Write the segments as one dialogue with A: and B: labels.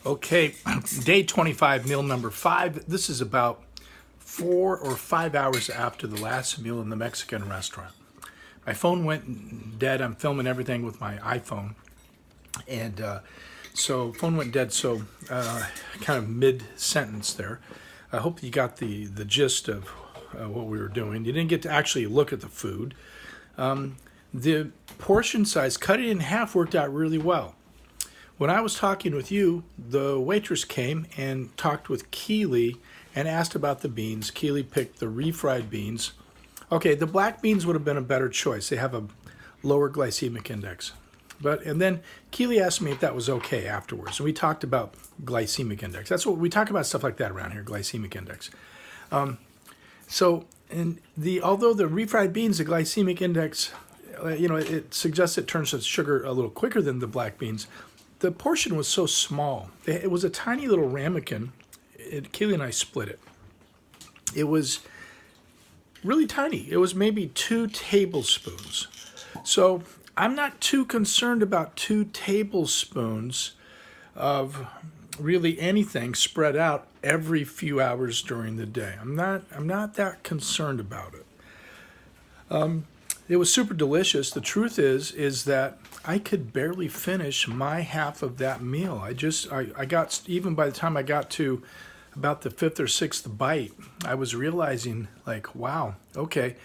A: Okay, day 25, meal number 5. This is about 4 or 5 hours after the last meal in the Mexican restaurant. My phone went dead. I'm filming everything with my iPhone. And so phone went dead, so kind of mid-sentence there. I hope you got the gist of what we were doing. You didn't get to actually look at the food. The portion size, cut it in half, worked out really well. When I was talking with you, the waitress came and talked with Keely and asked about the beans. Keely picked the refried beans. Okay, the black beans would have been a better choice. They have a lower glycemic index. And then Keely asked me if that was okay afterwards. And we talked about glycemic index. That's what we talk about, stuff like that around here, glycemic index. Although the refried beans, the glycemic index, it suggests it turns to sugar a little quicker than the black beans. The portion was so small. It was a tiny little ramekin. Keely and I split it. It was really tiny. It was maybe 2 tablespoons. So I'm not too concerned about 2 tablespoons of really anything spread out every few hours during the day. I'm not that concerned about it. It was super delicious. The truth is that I could barely finish my half of that meal. I got, even by the time I got to about the 5th or 6th bite, I was realizing, like, wow, okay,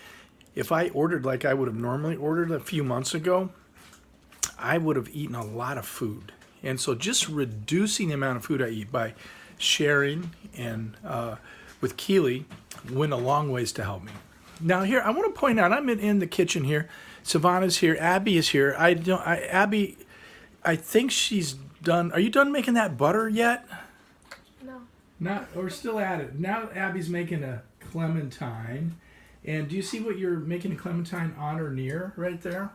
A: if I ordered like I would have normally ordered a few months ago, I would have eaten a lot of food. And so just reducing the amount of food I eat by sharing and with Keely went a long ways to help me. Now here, I want to point out, I'm in the kitchen here. Savannah's here. Abby is here. Abby, I think she's done. Are you done making that butter yet?
B: No.
A: Not, or still at it. Now Abby's making a clementine. And do you see what you're making a clementine on or near right there?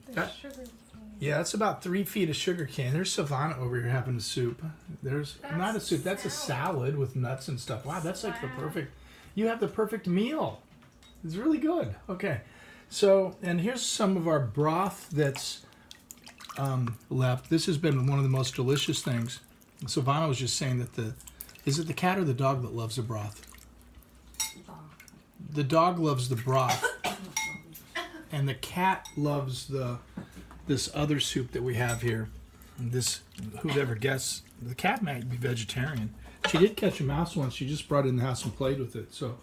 B: Sugar cane.
A: Yeah, that's about 3 feet of sugar cane. There's Savannah over here having a soup. That's not a soup. That's a salad with nuts and stuff. Wow, that's like the perfect. You have the perfect meal. It's really good. Okay. So, and here's some of our broth that's left. This has been one of the most delicious things. Savannah was just saying that is it the cat or the dog that loves the broth? The dog loves the broth. And the cat loves this other soup that we have here. And who'd ever guess, the cat might be vegetarian. She did catch a mouse once. She just brought it in the house and played with it. So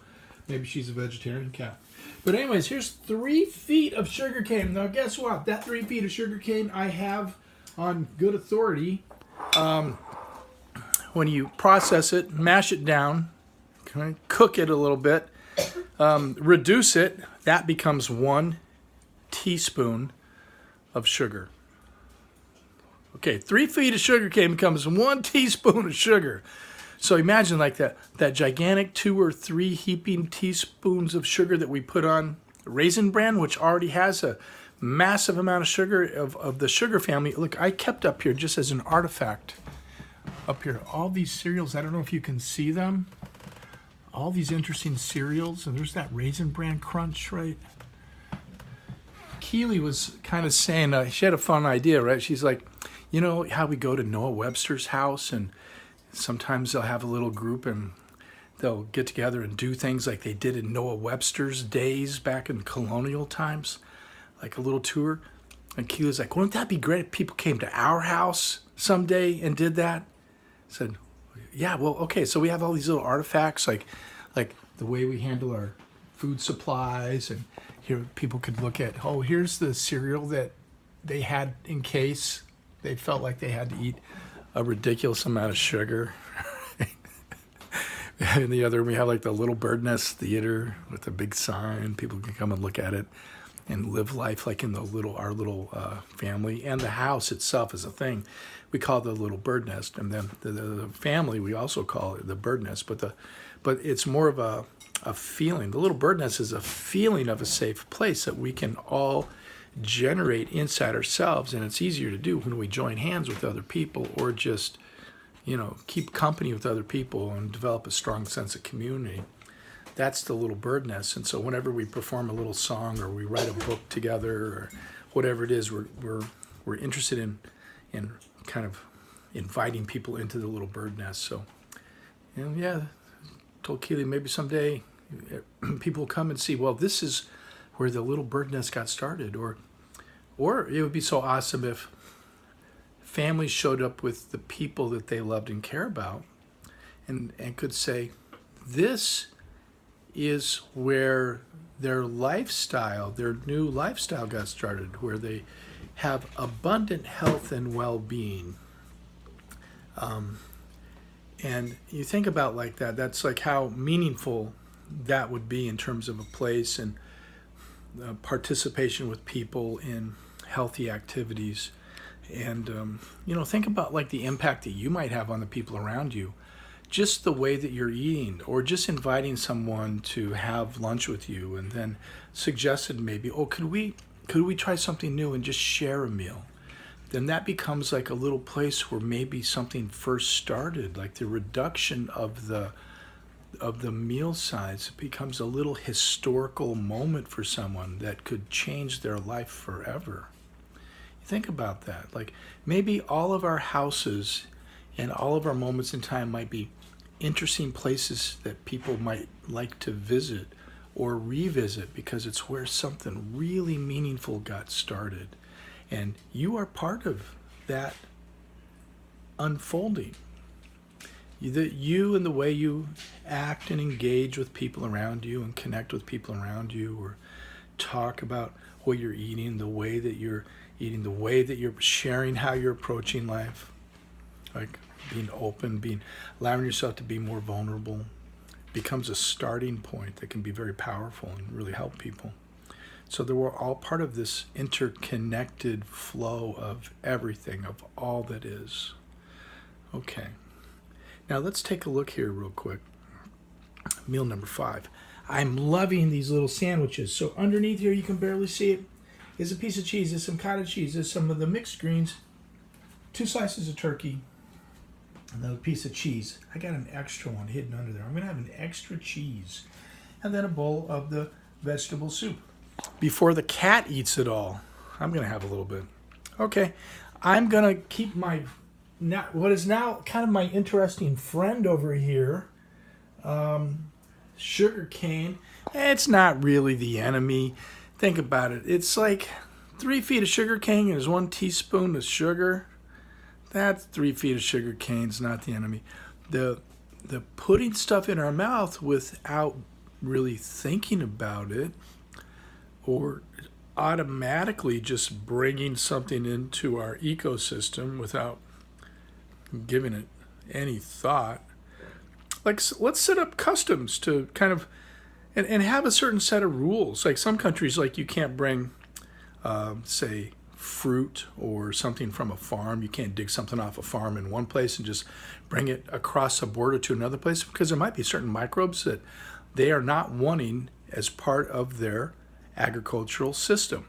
A: maybe she's a vegetarian cat. But anyways, here's 3 feet of sugar cane. Now guess what? That 3 feet of sugar cane I have on good authority. When you process it, mash it down, cook it a little bit, reduce it, that becomes 1 teaspoon of sugar. Okay, 3 feet of sugar cane becomes 1 teaspoon of sugar. So imagine like that gigantic 2 or 3 heaping teaspoons of sugar that we put on Raisin Bran, which already has a massive amount of sugar of the sugar family. Look, I kept up here just as an artifact. Up here, all these cereals, I don't know if you can see them. All these interesting cereals, and there's that Raisin Bran Crunch, right? Keely was kind of saying, she had a fun idea, right? She's like, you know how we go to Noah Webster's house and sometimes they'll have a little group and they'll get together and do things like they did in Noah Webster's days back in colonial times, like a little tour. And Keely's like, wouldn't that be great if people came to our house someday and did that? I said, yeah, well, okay, so we have all these little artifacts, like the way we handle our food supplies, and here people could look at, oh, here's the cereal that they had in case they felt like they had to eat a ridiculous amount of sugar. In the other, we have like the Little Bird Nest Theater with a big sign. People can come and look at it and live life like in our little family. And the house itself is a thing. We call it the Little Bird Nest, and then the family we also call it the Bird Nest. But it's more of a feeling. The Little Bird Nest is a feeling of a safe place that we can all generate inside ourselves, and it's easier to do when we join hands with other people or just keep company with other people and develop a strong sense of community. That's the Little Bird Nest. And so whenever we perform a little song or we write a book together or whatever it is, we're interested in kind of inviting people into the little bird nest. So, yeah, told Keely maybe someday people will come and see, well, this is where the little bird nest got started. Or it would be so awesome if families showed up with the people that they loved and care about and could say, this is where their lifestyle, their new lifestyle got started, where they have abundant health and well-being. And you think about like that, that's like how meaningful that would be in terms of a place and participation with people in healthy activities. And, think about like the impact that you might have on the people around you. Just the way that you're eating, or just inviting someone to have lunch with you and then suggested maybe, could we try something new and just share a meal? Then that becomes like a little place where maybe something first started, like the reduction of the meal size becomes a little historical moment for someone that could change their life forever. Think about that. Like maybe all of our houses and all of our moments in time might be interesting places that people might like to visit or revisit because it's where something really meaningful got started. And you are part of that unfolding. You and the way you act and engage with people around you and connect with people around you, or talk about what you're eating, the way that you're eating, the way that you're sharing how you're approaching life, like being open, allowing yourself to be more vulnerable, becomes a starting point that can be very powerful and really help people. So they were all part of this interconnected flow of everything, of all that is. Okay. Now let's take a look here real quick. Meal number 5. I'm loving these little sandwiches. So underneath here, you can barely see it, is a piece of cheese. There's some cottage cheese. There's some of the mixed greens, 2 slices of turkey, another piece of cheese. I got an extra one hidden under there. I'm going to have an extra cheese. And then a bowl of the vegetable soup. Before the cat eats it all, I'm going to have a little bit. Okay, I'm going to keep what is now kind of my interesting friend over here, sugar cane. It's not really the enemy. Think about it. It's like 3 feet of sugar cane and there's 1 teaspoon of sugar. That's 3 feet of sugar cane. It's not the enemy. The putting stuff in our mouth without really thinking about it, or automatically just bringing something into our ecosystem without giving it any thought. Like, let's set up customs to kind of, and have a certain set of rules. Like some countries, like you can't bring, say, fruit or something from a farm. You can't dig something off a farm in one place and just bring it across a border to another place, because there might be certain microbes that they are not wanting as part of their agricultural system.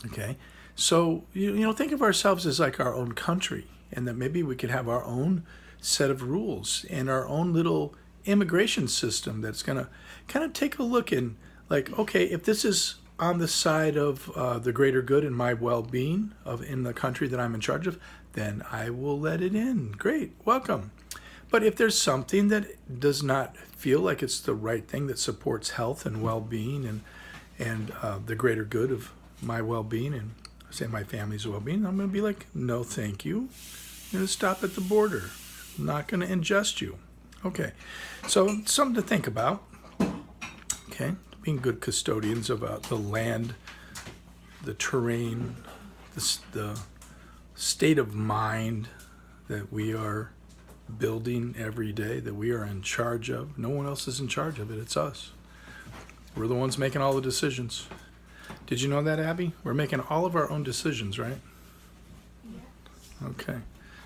A: Okay, so think of ourselves as like our own country, and that maybe we could have our own set of rules and our own little immigration system that's going to kind of take a look and like, okay, if this is on the side of the greater good and my well-being in the country that I'm in charge of, then I will let it in. Great, welcome. But if there's something that does not feel like it's the right thing that supports health and well-being and the greater good of my well-being and say my family's well-being, I'm going to be like, no, thank you. I'm going to stop at the border. I'm not going to ingest you. Okay, so something to think about. Okay, being good custodians of the land, the terrain, the state of mind that we are building every day, that we are in charge of. No one else is in charge of it. It's us. We're the ones making all the decisions. Did you know that, Abby? We're making all of our own decisions, right? Yes. Okay.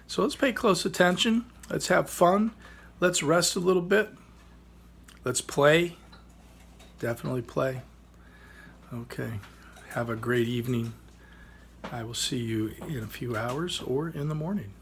A: So let's pay close attention. Let's have fun. Let's rest a little bit. Let's play. Definitely play. Okay. Have a great evening. I will see you in a few hours or in the morning.